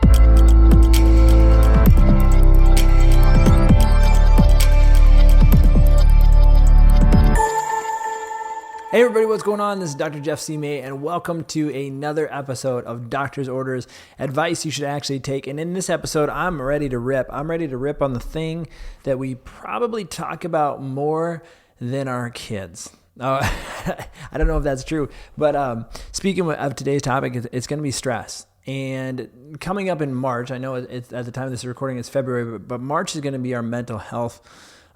Hey everybody, what's going on? This is Dr. Jeff C. May, and welcome to another episode of Doctor's Orders, advice you should actually take. And in this episode, I'm ready to rip. I'm ready to rip on the thing that we probably talk about more than our kids. I don't know if that's true, but speaking of today's topic, it's going to be stress. And coming up in March, I know it's, at the time of this recording, it's February, but March is going to be our mental health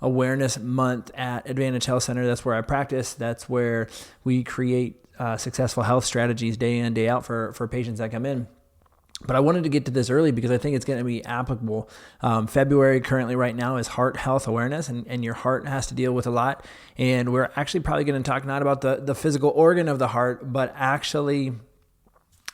awareness month at Advantage Health Center. That's where I practice. That's where we create successful health strategies day in, day out for patients that come in. But I wanted to get to this early because I think it's going to be applicable. February currently right now is heart health awareness, and your heart has to deal with a lot. And we're actually probably going to talk not about the physical organ of the heart, but actually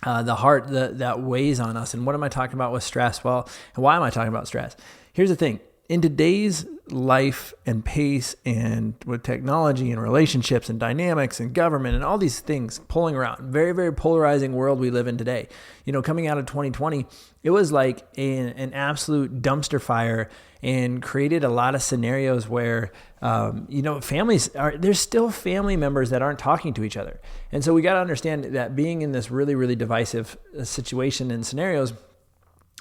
the heart that weighs on us. And what am I talking about with stress? Well, and why am I talking about stress? Here's the thing. In today's life and pace and with technology and relationships and dynamics and government and all these things pulling around, very, very polarizing world we live in today. You know, coming out of 2020, it was like an absolute dumpster fire and created a lot of scenarios where, there's still family members that aren't talking to each other. And so we got to understand that being in this really, really divisive situation and scenarios,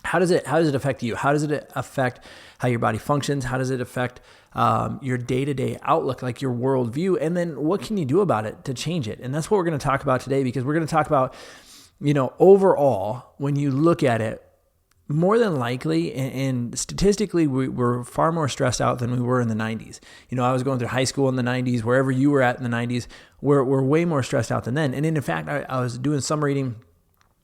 how does it affect you? How does it affect how your body functions? How does it affect your day-to-day outlook, like your worldview? And then what can you do about it to change it? And that's what we're going to talk about today, because we're going to talk about, overall, when you look at it, more than likely, and statistically, we're far more stressed out than we were in the 90s. I was going through high school in the 90s, wherever you were at in the 90s, we're way more stressed out than then. And in fact, I was doing some reading,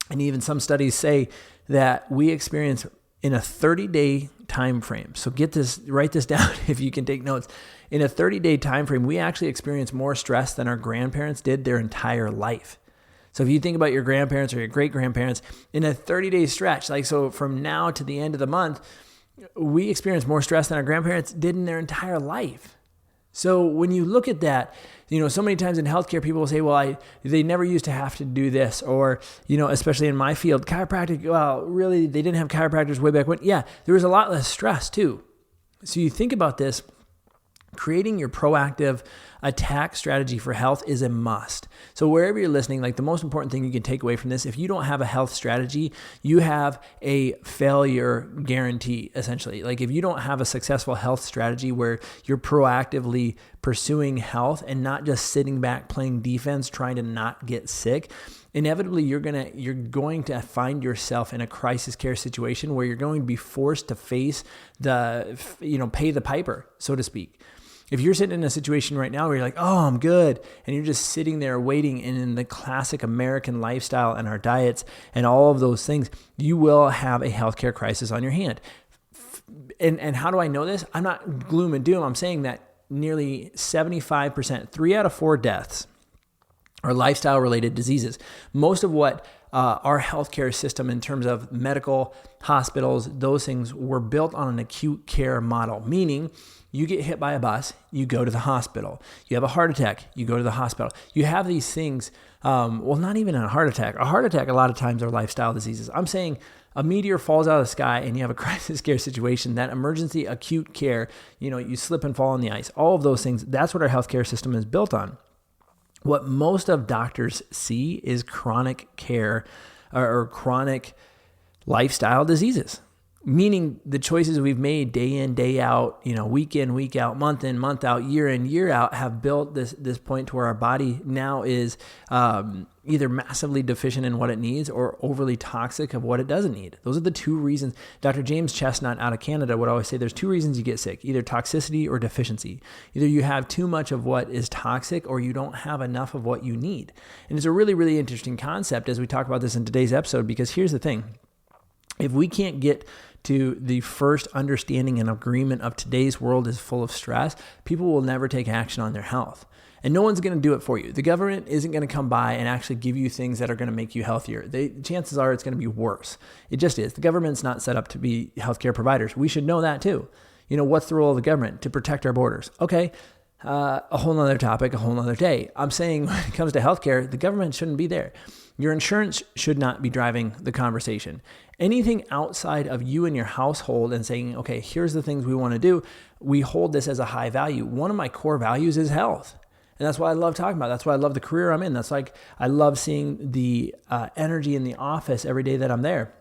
and even some studies say that we experience in a 30-day time frame. So write this down if you can take notes. In a 30-day time frame, we actually experience more stress than our grandparents did their entire life. So if you think about your grandparents or your great-grandparents, in a 30-day stretch, so from now to the end of the month, we experience more stress than our grandparents did in their entire life. So when you look at that, so many times in healthcare, people will say, well, they never used to have to do this, or, especially in my field, chiropractic, well, really, they didn't have chiropractors way back when. Yeah, there was a lot less stress too. So you think about this, creating your proactive attack strategy for health is a must. So wherever you're listening, the most important thing you can take away from this, if you don't have a health strategy, you have a failure guarantee, essentially. If you don't have a successful health strategy where you're proactively pursuing health and not just sitting back playing defense, trying to not get sick, inevitably you're going to find yourself in a crisis care situation where you're going to be forced to face pay the piper, so to speak. If you're sitting in a situation right now where you're like, oh, I'm good, and you're just sitting there waiting, and in the classic American lifestyle and our diets and all of those things, you will have a healthcare crisis on your hand. And how do I know this? I'm not gloom and doom. I'm saying that nearly 75%, 3 out of 4 deaths are lifestyle-related diseases. Most of what our healthcare system in terms of medical hospitals, those things were built on an acute care model, meaning you get hit by a bus, you go to the hospital. You have a heart attack, you go to the hospital. You have these things, not even a heart attack. A heart attack a lot of times are lifestyle diseases. I'm saying a meteor falls out of the sky and you have a crisis care situation, that emergency acute care, you slip and fall on the ice, all of those things, that's what our healthcare system is built on. What most of doctors see is chronic care or chronic lifestyle diseases, meaning the choices we've made day in, day out, week in, week out, month in, month out, year in, year out, have built this point to where our body now is either massively deficient in what it needs or overly toxic of what it doesn't need. Those are the 2 reasons. Dr. James Chestnut out of Canada would always say there's 2 reasons you get sick, either toxicity or deficiency. Either you have too much of what is toxic or you don't have enough of what you need. And it's a really, really interesting concept as we talk about this in today's episode, because here's the thing. If we can't get to the first understanding and agreement of today's world is full of stress, people will never take action on their health. And no one's going to do it for you. The government isn't going to come by and actually give you things that are going to make you healthier. Chances are it's going to be worse. It just is. The government's not set up to be healthcare providers. We should know that too. What's the role of the government? To protect our borders. Okay, a whole nother topic, a whole nother day. I'm saying when it comes to healthcare, the government shouldn't be there. Your insurance should not be driving the conversation. Anything outside of you and your household and saying, okay, here's the things we want to do, we hold this as a high value. One of my core values is health. And that's why I love talking about it. That's why I love the career I'm in. That's like, I love seeing the energy in the office every day that I'm there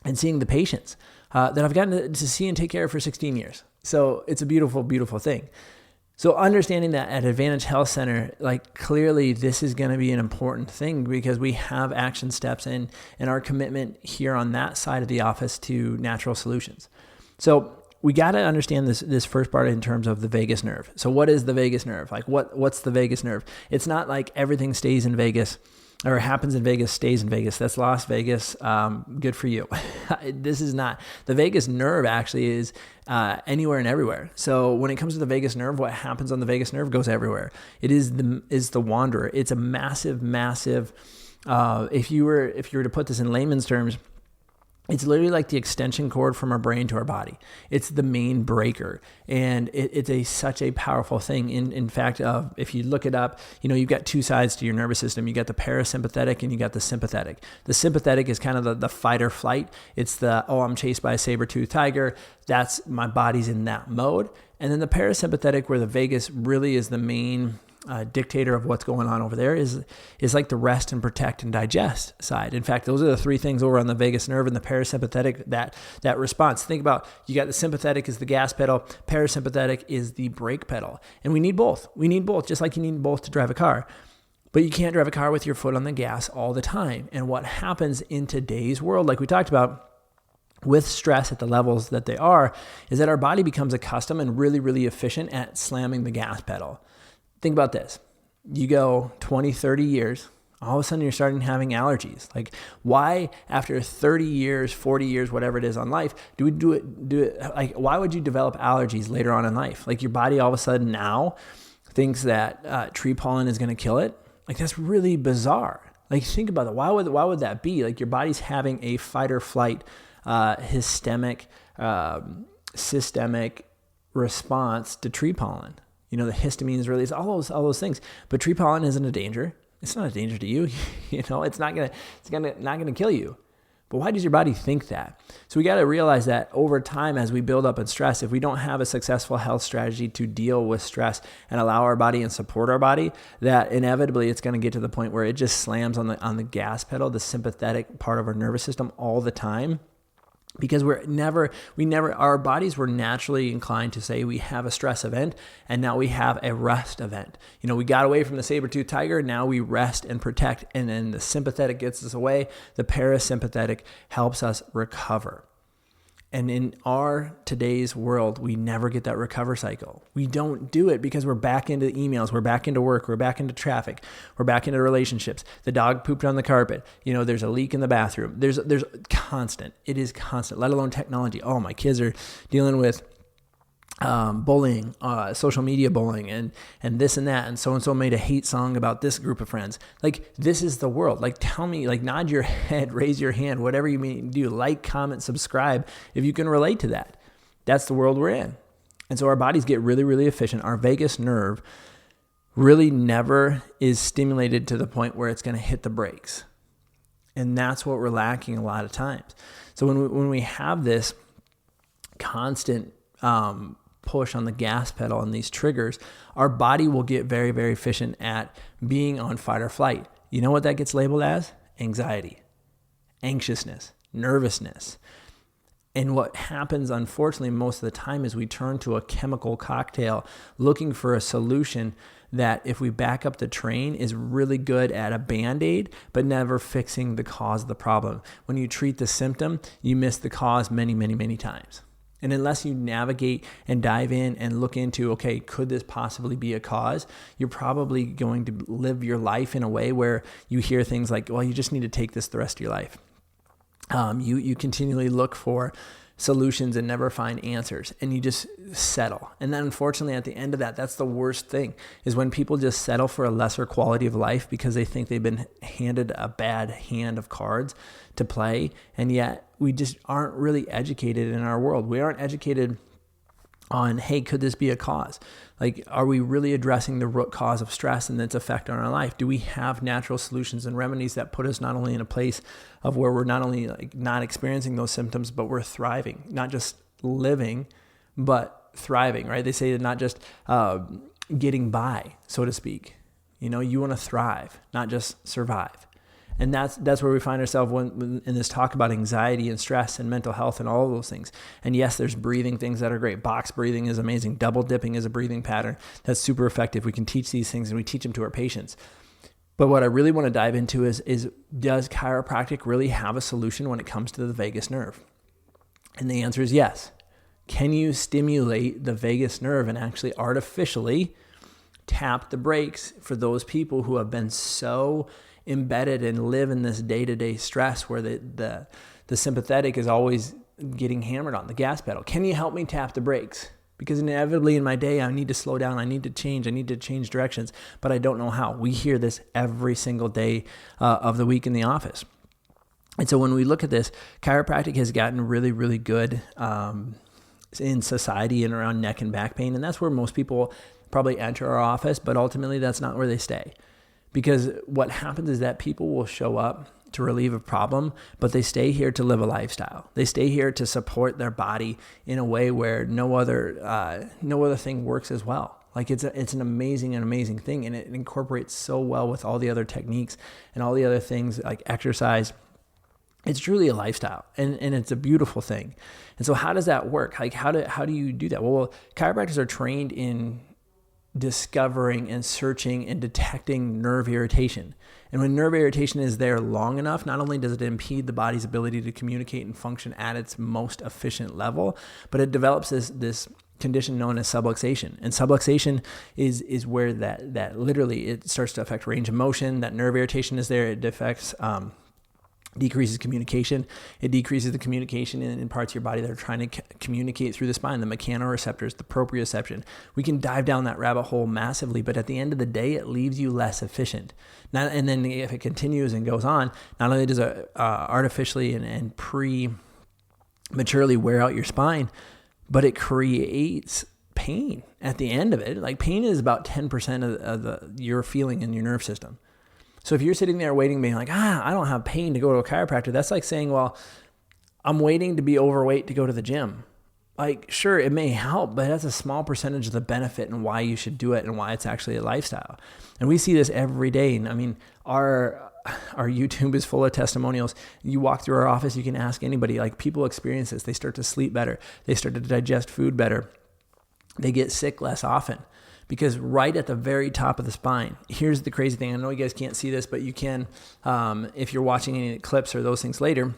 and seeing the patients that I've gotten to see and take care of for 16 years. So it's a beautiful, beautiful thing. So understanding that at Advantage Health Center, like clearly this is going to be an important thing because we have action steps and our commitment here on that side of the office to natural solutions. So we got to understand this first part in terms of the vagus nerve. So what is the vagus nerve? Like what's the vagus nerve? It's not like everything stays in Vegas or happens in Vegas, stays in Vegas. That's Las Vegas. Good for you. This is not. The vagus nerve actually is anywhere and everywhere. So when it comes to the vagus nerve, what happens on the vagus nerve goes everywhere. It is the wanderer. It's a massive, massive, if you were to put this in layman's terms, it's literally like the extension cord from our brain to our body. It's the main breaker, and it's such a powerful thing. In fact, if you look it up, you've got two sides to your nervous system. You got the parasympathetic and you got the sympathetic. The sympathetic is kind of the fight or flight. It's I'm chased by a saber-toothed tiger. That's my body's in that mode. And then the parasympathetic, where the vagus really is the main dictator of what's going on over there, is like the rest and protect and digest side. In fact, those are the three things over on the vagus nerve and the parasympathetic, that response. Think about, you got the sympathetic is the gas pedal, parasympathetic is the brake pedal. And we need both. We need both, just like you need both to drive a car. But you can't drive a car with your foot on the gas all the time. And what happens in today's world, like we talked about, with stress at the levels that they are, is that our body becomes accustomed and really, really efficient at slamming the gas pedal. Think about this. You go 20, 30 years, all of a sudden you're starting having allergies. Like, why after 30 years, 40 years, whatever it is on life, do we do it? Like, why would you develop allergies later on in life? Like, your body all of a sudden now thinks that tree pollen is going to kill it. Like, that's really bizarre. Like, think about it. Why would that be? Like, your body's having a fight or flight, systemic response to tree pollen. The histamine is released, all those things. But tree pollen isn't a danger. It's not a danger to you. It's not gonna kill you. But why does your body think that? So we got to realize that over time, as we build up in stress, if we don't have a successful health strategy to deal with stress and allow our body and support our body, that inevitably it's going to get to the point where it just slams on the gas pedal, the sympathetic part of our nervous system all the time. Because our bodies were naturally inclined to say we have a stress event and now we have a rest event. We got away from the saber-toothed tiger, now we rest and protect, and then the sympathetic gets us away. The parasympathetic helps us recover. And in our today's world, we never get that recover cycle. We don't do it because we're back into emails, we're back into work, we're back into traffic, we're back into relationships. The dog pooped on the carpet. There's a leak in the bathroom. There's constant. It is constant, let alone technology. Oh, my kids are dealing with bullying, social media bullying, and this and that, and so made a hate song about this group of friends. Like, this is the world. Like, tell me, like, nod your head, raise your hand, whatever you mean do, like, comment, subscribe if you can relate to that. That's the world we're in. And so our bodies get really, really efficient. Our vagus nerve really never is stimulated to the point where it's going to hit the brakes. And that's what we're lacking a lot of times. So when we have this constant push on the gas pedal and these triggers, our body will get very, very efficient at being on fight or flight. You know what that gets labeled as? Anxiety, anxiousness, nervousness. And what happens, unfortunately, most of the time is we turn to a chemical cocktail looking for a solution that, if we back up the train, is really good at a Band-Aid, but never fixing the cause of the problem. When you treat the symptom, you miss the cause many, many, many times. And unless you navigate and dive in and look into, okay, could this possibly be a cause? You're probably going to live your life in a way where you hear things like, well, you just need to take this the rest of your life. You continually look for solutions and never find answers, and you just settle. And then unfortunately at the end of that, that's the worst thing, is when people just settle for a lesser quality of life because they think they've been handed a bad hand of cards to play. And yet we just aren't really educated in our world. We aren't educated on, hey, could this be a cause? Like, are we really addressing the root cause of stress and its effect on our life? Do we have natural solutions and remedies that put us not only in a place of where we're not only like not experiencing those symptoms, but we're thriving, not just living, but thriving, right? They say that not just getting by, so to speak. You want to thrive, not just survive. And that's where we find ourselves when in this talk about anxiety and stress and mental health and all of those things. And yes, there's breathing things that are great. Box breathing is amazing. Double dipping is a breathing pattern that's super effective. We can teach these things and we teach them to our patients. But what I really want to dive into is does chiropractic really have a solution when it comes to the vagus nerve? And the answer is yes. Can you stimulate the vagus nerve and actually artificially tap the brakes for those people who have been so embedded and live in this day-to-day stress where the sympathetic is always getting hammered on the gas pedal? Can you help me tap the brakes? Because inevitably in my day, I need to slow down. I need to change directions, but I don't know how. We hear this every single day of the week in the office. And so when we look at this, chiropractic has gotten really, really good in society and around neck and back pain. And that's where most people probably enter our office, but ultimately that's not where they stay. Because what happens is that people will show up to relieve a problem, but they stay here to live a lifestyle. They stay here to support their body in a way where no other thing works as well. Like it's an amazing thing, and it incorporates so well with all the other techniques and all the other things like exercise. It's truly a lifestyle, and it's a beautiful thing. And so how does that work? Like how do you do that? Well, chiropractors are trained in discovering and searching and detecting nerve irritation. And when nerve irritation is there long enough, not only does it impede the body's ability to communicate and function at its most efficient level, but it develops this condition known as subluxation. And subluxation is where that literally it starts to affect range of motion. That nerve irritation is there. It affects decreases communication. It decreases the communication in parts of your body that are trying to communicate through the spine, the mechanoreceptors, the proprioception. We can dive down that rabbit hole massively, but at the end of the day, it leaves you less efficient. And then if it continues and goes on, not only does it artificially and prematurely wear out your spine, but it creates pain at the end of it. Like pain is about 10% of your feeling in your nerve system. So if you're sitting there waiting, being like, I don't have pain to go to a chiropractor, that's like saying, well, I'm waiting to be overweight to go to the gym. Like, sure, it may help, but that's a small percentage of the benefit and why you should do it and why it's actually a lifestyle. And we see this every day. And I mean, our YouTube is full of testimonials. You walk through our office, you can ask anybody, like people experience this. They start to sleep better. They start to digest food better. They get sick less often. Because right at the very top of the spine, here's the crazy thing. I know you guys can't see this, but you can if you're watching any clips or those things later.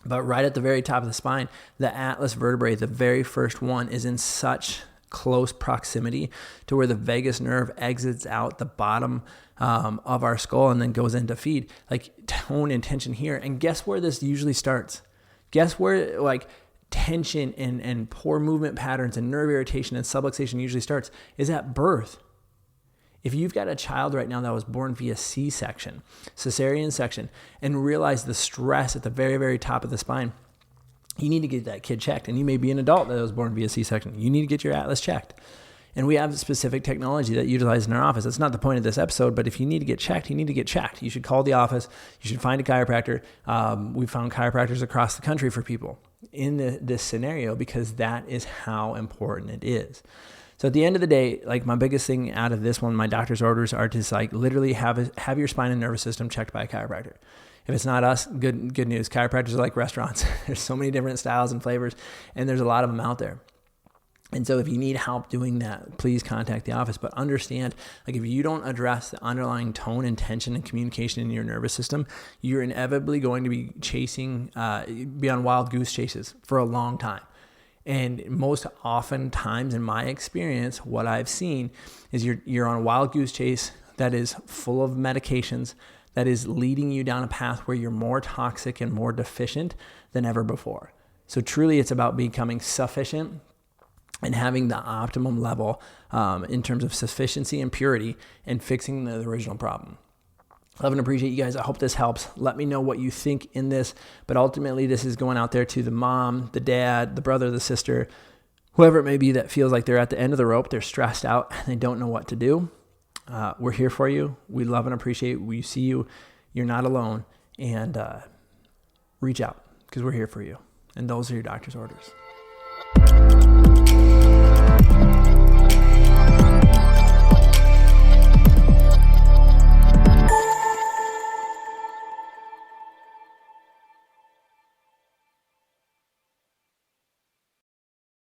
But right at the very top of the spine, the atlas vertebrae, the very first one, is in such close proximity to where the vagus nerve exits out the bottom of our skull and then goes into feed. Like tone and tension here. And guess where this usually starts? Guess where like tension and poor movement patterns and nerve irritation and subluxation usually starts is at birth. If you've got a child right now that was born via C-section, cesarean section, and realize the stress at the very, very top of the spine, you need to get that kid checked. And you may be an adult that was born via C-section. You need to get your atlas checked. And we have specific technology that utilized in our office. That's not the point of this episode, but if you need to get checked, you need to get checked. You should call the office. You should find a chiropractor. We've found chiropractors across the country for people in this scenario because that is how important it is. So at the end of the day, like my biggest thing out of this one, my doctor's orders are to like literally have your spine and nervous system checked by a chiropractor. If it's not us, good news. Chiropractors are like restaurants. There's so many different styles and flavors, and there's a lot of them out there. And so if you need help doing that, please contact the office. But understand, like if you don't address the underlying tone and tension and communication in your nervous system, you're inevitably going to be be on wild goose chases for a long time. And most often times in my experience, what I've seen is you're on a wild goose chase that is full of medications, that is leading you down a path where you're more toxic and more deficient than ever before. So truly it's about becoming sufficient and having the optimum level in terms of sufficiency and purity and fixing the original problem. Love and appreciate you guys. I hope this helps. Let me know what you think in this. But ultimately, this is going out there to the mom, the dad, the brother, the sister, whoever it may be that feels like they're at the end of the rope, they're stressed out, and they don't know what to do, we're here for you. We love and appreciate. We see you. You're not alone. And reach out, because we're here for you. And those are your doctor's orders.